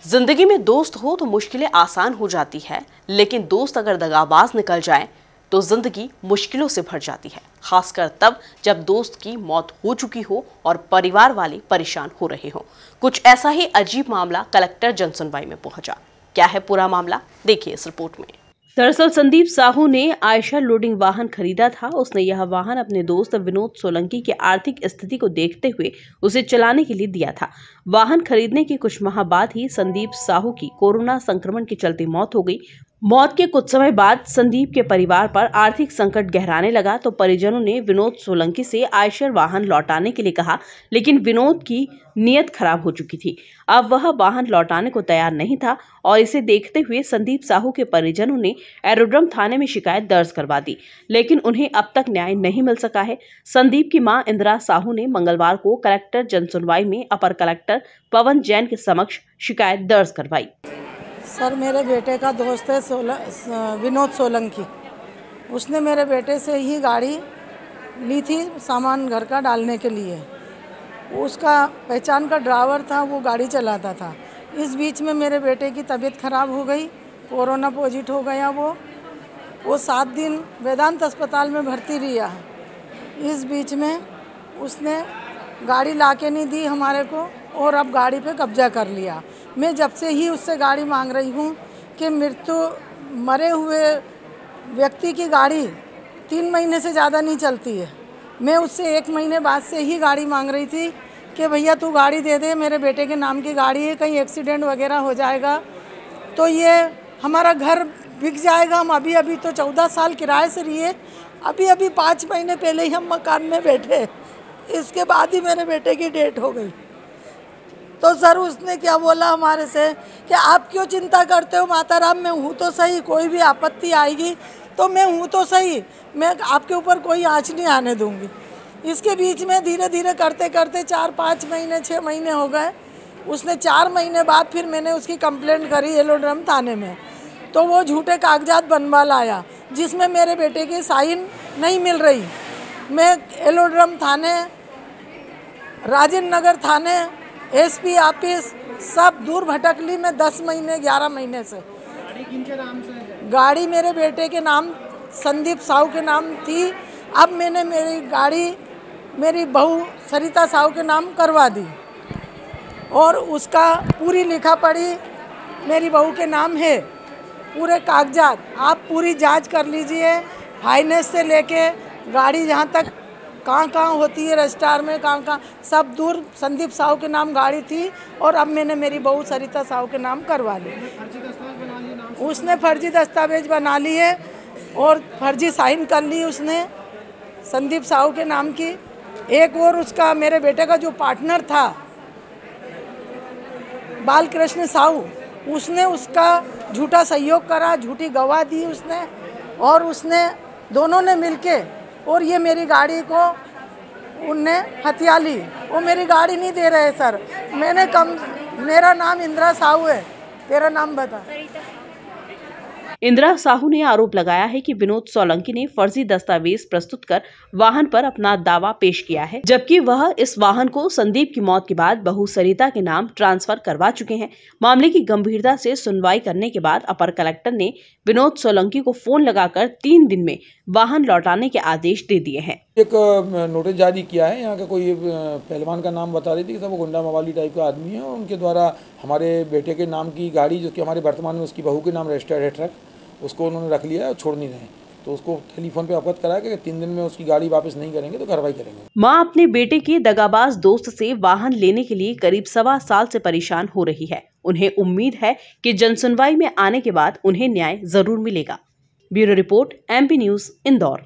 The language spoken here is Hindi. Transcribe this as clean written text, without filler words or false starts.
जिंदगी में दोस्त हो तो मुश्किलें आसान हो जाती है, लेकिन दोस्त अगर दगाबाज निकल जाए तो जिंदगी मुश्किलों से भर जाती है, खासकर तब जब दोस्त की मौत हो चुकी हो और परिवार वाले परेशान हो रहे हो। कुछ ऐसा ही अजीब मामला कलेक्टर जनसुनवाई में पहुंचा। क्या है पूरा मामला, देखिए इस रिपोर्ट में। दरअसल संदीप साहू ने आयशर लोडिंग वाहन खरीदा था। उसने यह वाहन अपने दोस्त विनोद सोलंकी की आर्थिक स्थिति को देखते हुए उसे चलाने के लिए दिया था। वाहन खरीदने के कुछ माह बाद ही संदीप साहू की कोरोना संक्रमण के चलते मौत हो गई। मौत के कुछ समय बाद संदीप के परिवार पर आर्थिक संकट गहराने लगा तो परिजनों ने विनोद सोलंकी से आयशर वाहन लौटाने के लिए कहा, लेकिन विनोद की नीयत खराब हो चुकी थी। अब वह वाहन लौटाने को तैयार नहीं था और इसे देखते हुए संदीप साहू के परिजनों ने एरोड्रम थाने में शिकायत दर्ज करवा दी, लेकिन उन्हें अब तक न्याय नहीं मिल सका है। संदीप की मां इंदिरा साहू ने मंगलवार को कलेक्टर जनसुनवाई में अपर कलेक्टर पवन जैन के समक्ष शिकायत दर्ज करवाई। सर, मेरे बेटे का दोस्त है विनोद सोलंकी। उसने मेरे बेटे से ही गाड़ी ली थी सामान घर का डालने के लिए। उसका पहचान का ड्राइवर था, वो गाड़ी चलाता था। इस बीच में मेरे बेटे की तबीयत खराब हो गई, कोरोना पॉजिटिव हो गया। वो 7 दिन वेदांत अस्पताल में भर्ती रहा। इस बीच में उसने गाड़ी लाके नहीं दी हमारे को और अब गाड़ी पे कब्जा कर लिया। मैं जब से ही उससे गाड़ी मांग रही हूँ कि मरे हुए व्यक्ति की गाड़ी 3 महीने से ज़्यादा नहीं चलती है। मैं उससे 1 महीने बाद से ही गाड़ी मांग रही थी कि भैया तू गाड़ी दे दे, मेरे बेटे के नाम की गाड़ी है, कहीं एक्सीडेंट वगैरह हो जाएगा तो ये हमारा घर बिक जाएगा। हम अभी तो 14 साल किराए से रहिए, अभी 5 महीने पहले ही हम मकान में बैठे, इसके बाद ही मेरे बेटे की डेट हो गई। तो सर उसने क्या बोला हमारे से कि आप क्यों चिंता करते हो माता राम, मैं हूँ तो सही, कोई भी आपत्ति आएगी तो मैं हूँ तो सही, मैं आपके ऊपर कोई आँच नहीं आने दूँगी। इसके बीच में धीरे धीरे करते करते 4-5 महीने 6 महीने हो गए। उसने 4 महीने बाद फिर मैंने उसकी कंप्लेंट करी एलोड्रम थाने में, तो वो झूठे कागजात बनवा लाया जिसमें मेरे बेटे की साइन नहीं मिल रही। मैं एलोड्रम थाने, राजेंद्र नगर थाने, एसपी ऑफिस सब दूर भटक ली मैं 10 महीने 11 महीने से। गाड़ी किनके नाम से है? गाड़ी मेरे बेटे के नाम संदीप साहू के नाम थी। अब मैंने मेरी गाड़ी मेरी बहू सरिता साहू के नाम करवा दी और उसका पूरी लिखा पढ़ी मेरी बहू के नाम है, पूरे कागजात। आप पूरी जांच कर लीजिए, फाइनेंस से लेके गाड़ी जहाँ तक कहाँ होती है रजिस्ट्रार में, कहाँ सब दूर संदीप साहू के नाम गाड़ी थी और अब मैंने मेरी बहू सरिता साहू के नाम करवा ली। उसने फर्जी दस्तावेज बना लिए और फर्जी साइन कर ली उसने संदीप साहू के नाम की। एक और उसका मेरे बेटे का जो पार्टनर था बालकृष्ण साहू, उसने उसका झूठा सहयोग करा, झूठी गवाह दी उसने, और उसने दोनों ने मिलके और ये मेरी गाड़ी को उनने हथिया ली। वो मेरी गाड़ी नहीं दे रहे सर। मेरा नाम इंदिरा साहू है, तेरा नाम बता। इंदिरा साहू ने आरोप लगाया है कि विनोद सोलंकी ने फर्जी दस्तावेज प्रस्तुत कर वाहन पर अपना दावा पेश किया है, जबकि वह इस वाहन को संदीप की मौत के बाद बहू सरिता के नाम ट्रांसफर करवा चुके हैं। मामले की गंभीरता से सुनवाई करने के बाद अपर कलेक्टर ने विनोद सोलंकी को फोन लगाकर 3 दिन में वाहन लौटाने के आदेश दे दिए हैं। एक नोटिस जारी किया है। यहाँ का कोई पहलवान का नाम बता रही थी कि सब गुंडा मवाली टाइप का आदमी है, उनके द्वारा हमारे बेटे के नाम की गाड़ी, जो कि हमारे वर्तमान में उसकी बहू के नाम रजिस्टर्ड है ट्रक, उसको उन्होंने रख लिया है और छोड़ नहीं रहे। तो उसको टेलीफोन पे अवगत कराया कि 3 दिन में उसकी गाड़ी वापस नहीं करेंगे तो कार्रवाई करेंगे। मां अपने बेटे के दगाबाज दोस्त से वाहन लेने के लिए करीब 1.25 साल से परेशान हो रही है। उन्हें उम्मीद है कि जनसुनवाई में आने के बाद उन्हें न्याय जरूर मिलेगा। Bureau report, MP news, Indore.